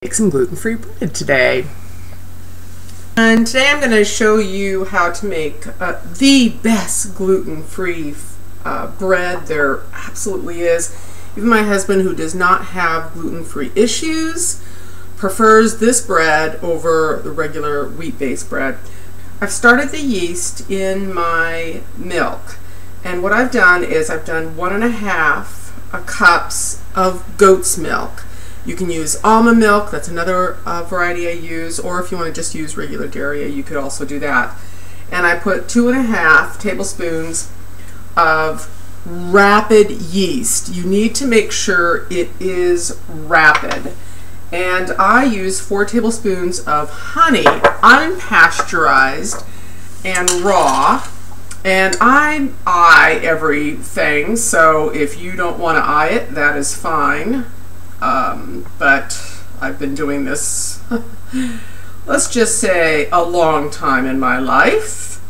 Make some gluten-free bread today. And today I'm going to show you how to make the best gluten-free bread there absolutely is. Even my husband, who does not have gluten-free issues, prefers this bread over the regular wheat-based bread. I've started the yeast in my milk, and what I've done is I've done 1.5 cups of goat's milk. You can use almond milk, that's another variety I use, or if you want to just use regular dairy, you could also do that. And I put 2.5 tablespoons of rapid yeast. You need to make sure it is rapid. And I use 4 tablespoons of honey, unpasteurized and raw. And I eye everything, so if you don't want to eye it, that is fine. But I've been doing this, let's just say, a long time in my life.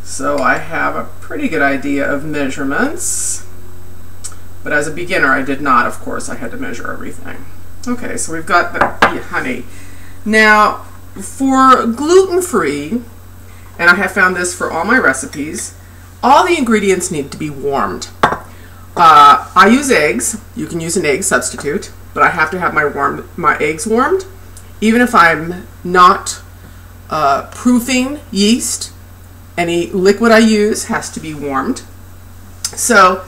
So I have a pretty good idea of measurements. But as a beginner, I did not, of course. I had to measure everything. Okay, so we've got the honey. Now, for gluten-free, and I have found this for all my recipes, all the ingredients need to be warmed. I use eggs. You can use an egg substitute, but I have to have my eggs warmed. Even if I'm not proofing yeast, any liquid I use has to be warmed. So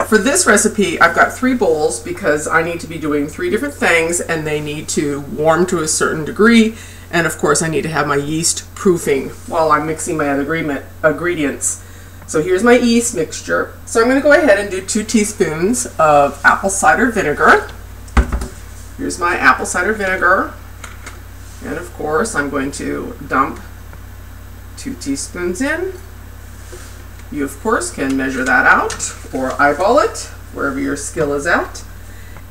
for this recipe, I've got 3 bowls because I need to be doing 3 different things, and they need to warm to a certain degree. And of course, I need to have my yeast proofing while I'm mixing my other ingredients. So here's my yeast mixture. So I'm going to go ahead and do 2 teaspoons of apple cider vinegar. Here's my apple cider vinegar. And of course, I'm going to dump 2 teaspoons in. You, of course, can measure that out or eyeball it, wherever your skill is at.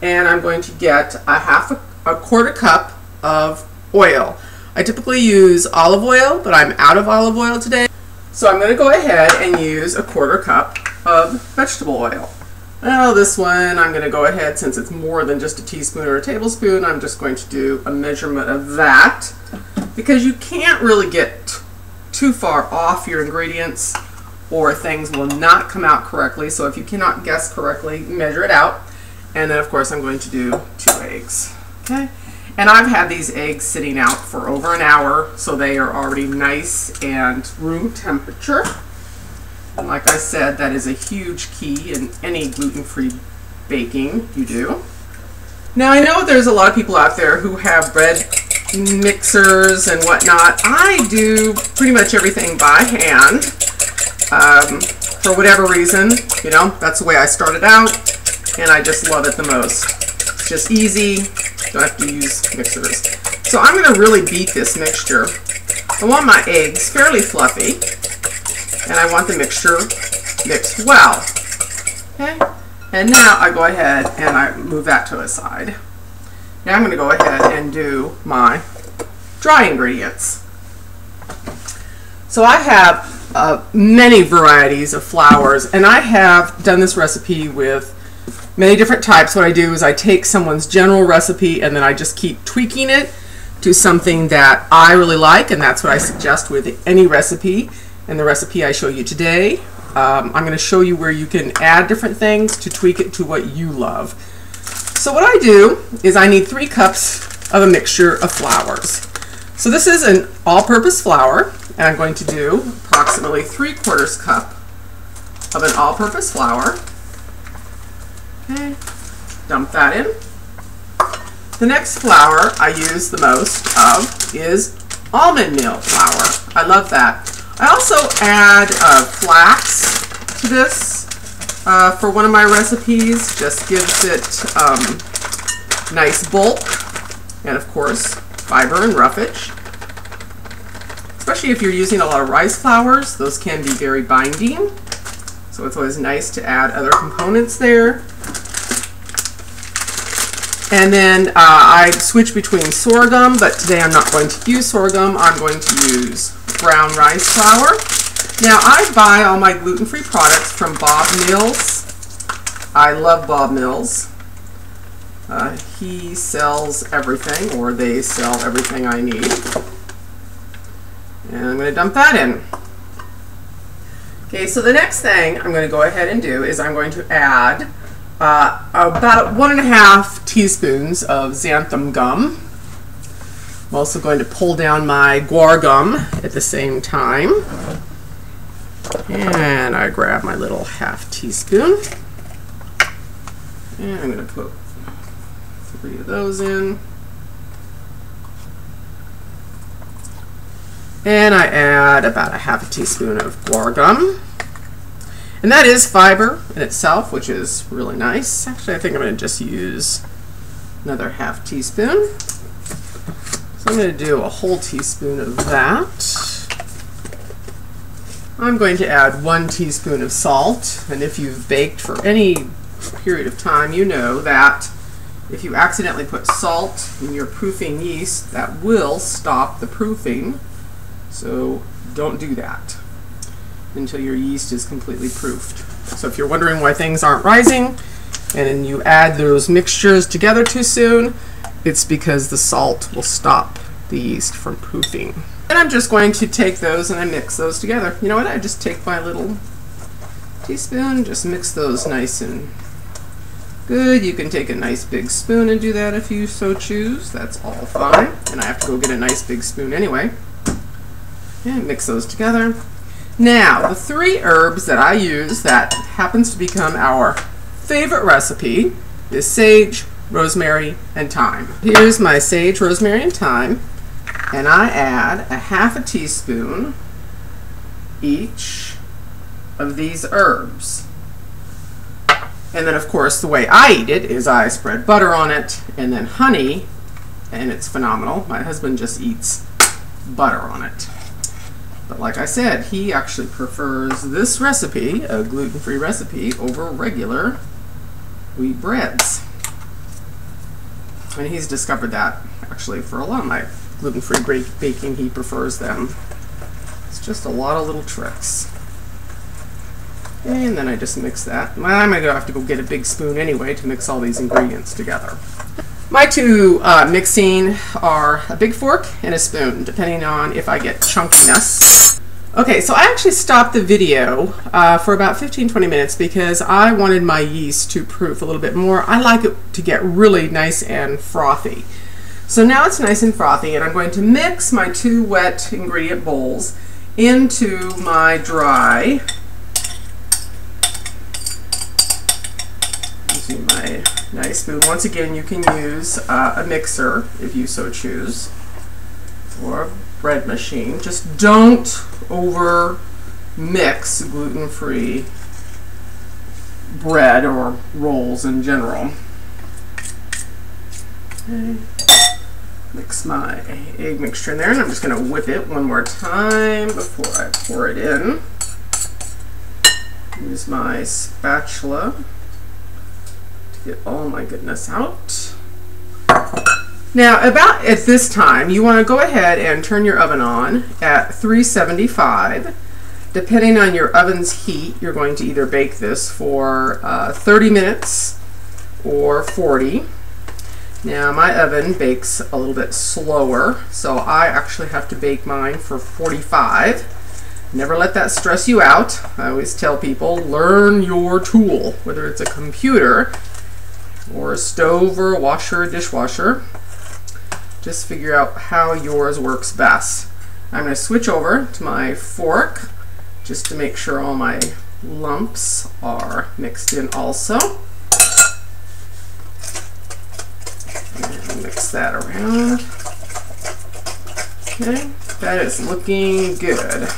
And I'm going to get a quarter cup of oil. I typically use olive oil, but I'm out of olive oil today. So I'm going to go ahead and use a quarter cup of vegetable oil. Now this one, I'm going to go ahead, since it's more than just a teaspoon or a tablespoon, I'm just going to do a measurement of that, because you can't really get too far off your ingredients or things will not come out correctly. So if you cannot guess correctly, measure it out. And then of course I'm going to do 2 eggs. Okay. And I've had these eggs sitting out for over an hour, so they are already nice and room temperature. And like I said, that is a huge key in any gluten-free baking you do. Now I know there's a lot of people out there who have bread mixers and whatnot. I do pretty much everything by hand. For whatever reason, you know, that's the way I started out, and I just love it the most. It's just easy. Don't have to use mixers. So I'm going to really beat this mixture. I want my eggs fairly fluffy, and I want the mixture mixed well. Okay, and now I go ahead and I move that to the side. Now I'm going to go ahead and do my dry ingredients. So I have many varieties of flours, and I have done this recipe with many different types. What I do is I take someone's general recipe and then I just keep tweaking it to something that I really like, and that's what I suggest with any recipe. And the recipe I show you today, I'm going to show you where you can add different things to tweak it to what you love. So what I do is I need 3 cups of a mixture of flours. So this is an all-purpose flour, and I'm going to do approximately 3/4 cup of an all-purpose flour. Okay, dump that in. The next flour I use the most of is almond meal flour. I love that. I also add flax to this for one of my recipes. Just gives it nice bulk and of course fiber and roughage. Especially if you're using a lot of rice flours, those can be very binding. So it's always nice to add other components there. And then I switch between sorghum, but today I'm not going to use sorghum. I'm going to use brown rice flour. Now I buy all my gluten-free products from Bob Mills. I love Bob Mills. He sells everything, or they sell everything I need. And I'm going to dump that in. Okay, so the next thing I'm going to go ahead and do is I'm going to add about 1½ teaspoons of xanthan gum. I'm also going to pull down my guar gum at the same time. And I grab my little ½ teaspoon. And I'm going to put 3 of those in. And I add about ½ teaspoon of guar gum. And that is fiber in itself, which is really nice. Actually, I think I'm going to just use another ½ teaspoon. So I'm going to do a whole teaspoon of that. I'm going to add 1 teaspoon of salt. And if you've baked for any period of time, you know that if you accidentally put salt in your proofing yeast, that will stop the proofing. So don't do that until your yeast is completely proofed. So if you're wondering why things aren't rising and then you add those mixtures together too soon, it's because the salt will stop the yeast from proofing. And I'm just going to take those and I mix those together. You know what? I just take my little teaspoon, just mix those nice and good. You can take a nice big spoon and do that if you so choose. That's all fine. And I have to go get a nice big spoon anyway. And mix those together. Now, the 3 herbs that I use that happens to become our favorite recipe is sage, rosemary, and thyme. Here's my sage, rosemary, and thyme. And I add a ½ teaspoon each of these herbs. And then, of course, the way I eat it is I spread butter on it and then honey, and it's phenomenal. My husband just eats butter on it. But like I said, he actually prefers this recipe, a gluten-free recipe, over regular wheat breads. And he's discovered that actually for a lot of my gluten-free baking, he prefers them. It's just a lot of little tricks. And then I just mix that. I'm going to have to go get a big spoon anyway to mix all these ingredients together. My 2 mixing are a big fork and a spoon, depending on if I get chunkiness. Okay, so I actually stopped the video for about 15-20 minutes because I wanted my yeast to proof a little bit more. I like it to get really nice and frothy. So now it's nice and frothy, and I'm going to mix my 2 wet ingredient bowls into my dry. Using my nice spoon. Once again, you can use a mixer if you so choose, or a bread machine. Just don't over mix gluten-free bread or rolls in general. Okay. Mix my egg mixture in there, and I'm just going to whip it one more time before I pour it in. Use my spatula to get all my goodness out. Now, about at this time, you want to go ahead and turn your oven on at 375. Depending on your oven's heat, you're going to either bake this for 30 minutes or 40. Now, my oven bakes a little bit slower, so I actually have to bake mine for 45. Never let that stress you out. I always tell people, learn your tool, whether it's a computer or a stove or a washer or dishwasher. Just figure out how yours works best. I'm going to switch over to my fork just to make sure all my lumps are mixed in also. And mix that around. Okay, that is looking good.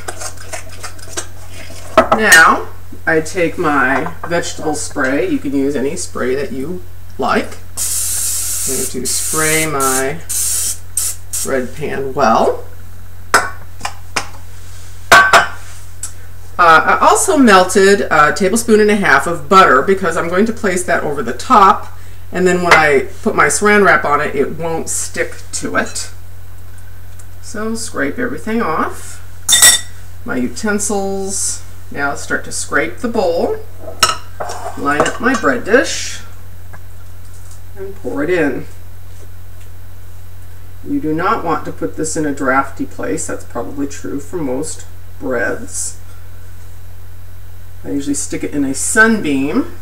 Now, I take my vegetable spray. You can use any spray that you like. I'm going to spray my bread pan well. I also melted a tablespoon and a half of butter because I'm going to place that over the top, and then when I put my saran wrap on it, it won't stick to it. So scrape everything off. My utensils. Now start to scrape the bowl. Line up my bread dish. and pour it in. You do not want to put this in a drafty place. That's probably true for most breads. I usually stick it in a sunbeam,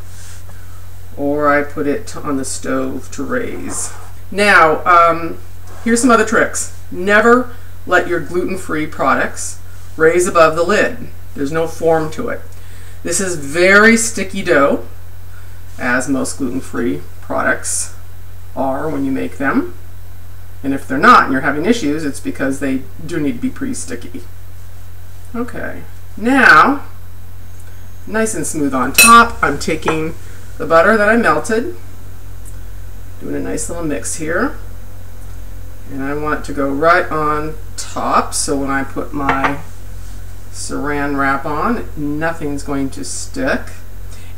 or I put it on the stove to raise. Now, here's some other tricks. Never let your gluten-free products raise above the lid. There's no form to it. This is very sticky dough, as most gluten-free products are when you make them. And if they're not and you're having issues, it's because they do need to be pretty sticky. Okay, now, nice and smooth on top, I'm taking the butter that I melted, doing a nice little mix here, and I want it to go right on top, so when I put my saran wrap on, nothing's going to stick.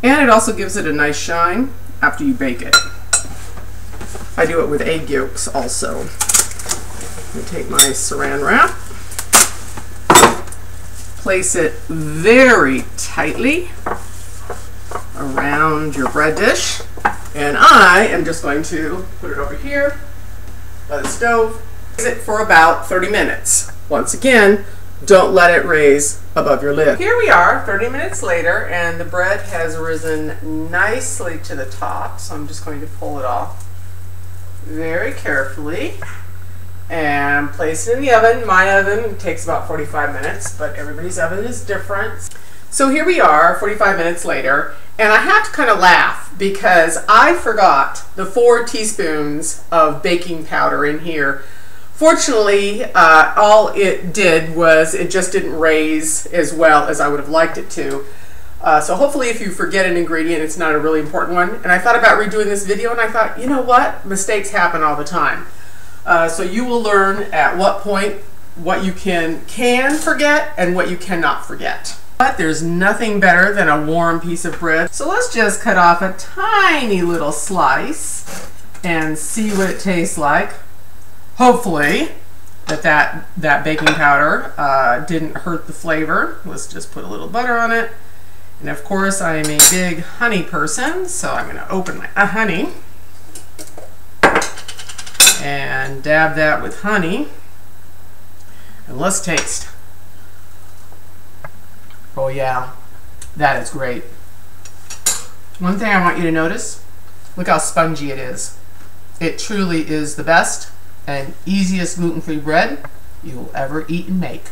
And it also gives it a nice shine after you bake it. I do it with egg yolks also. Let me take my saran wrap, place it very tightly around your bread dish, and I am just going to put it over here by the stove. Raise it for about 30 minutes. Once again, don't let it raise above your lid. Here we are 30 minutes later, and the bread has risen nicely to the top, so I'm just going to pull it off very carefully and place it in the oven. My oven takes about 45 minutes, but everybody's oven is different. So here we are 45 minutes later, and I have to kind of laugh because I forgot the 4 teaspoons of baking powder in here. Fortunately, all it did was it just didn't raise as well as I would have liked it to. So hopefully if you forget an ingredient, it's not a really important one. And I thought about redoing this video, and I thought, you know what? Mistakes happen all the time. So you will learn at what point what you can forget and what you cannot forget. But there's nothing better than a warm piece of bread. So let's just cut off a tiny little slice and see what it tastes like. Hopefully that baking powder didn't hurt the flavor. Let's just put a little butter on it. And of course I am a big honey person, so I'm going to open my honey and dab that with honey. And let's taste. Oh yeah, that is great. One thing I want you to notice, look how spongy it is. It truly is the best and easiest gluten-free bread you will ever eat and make.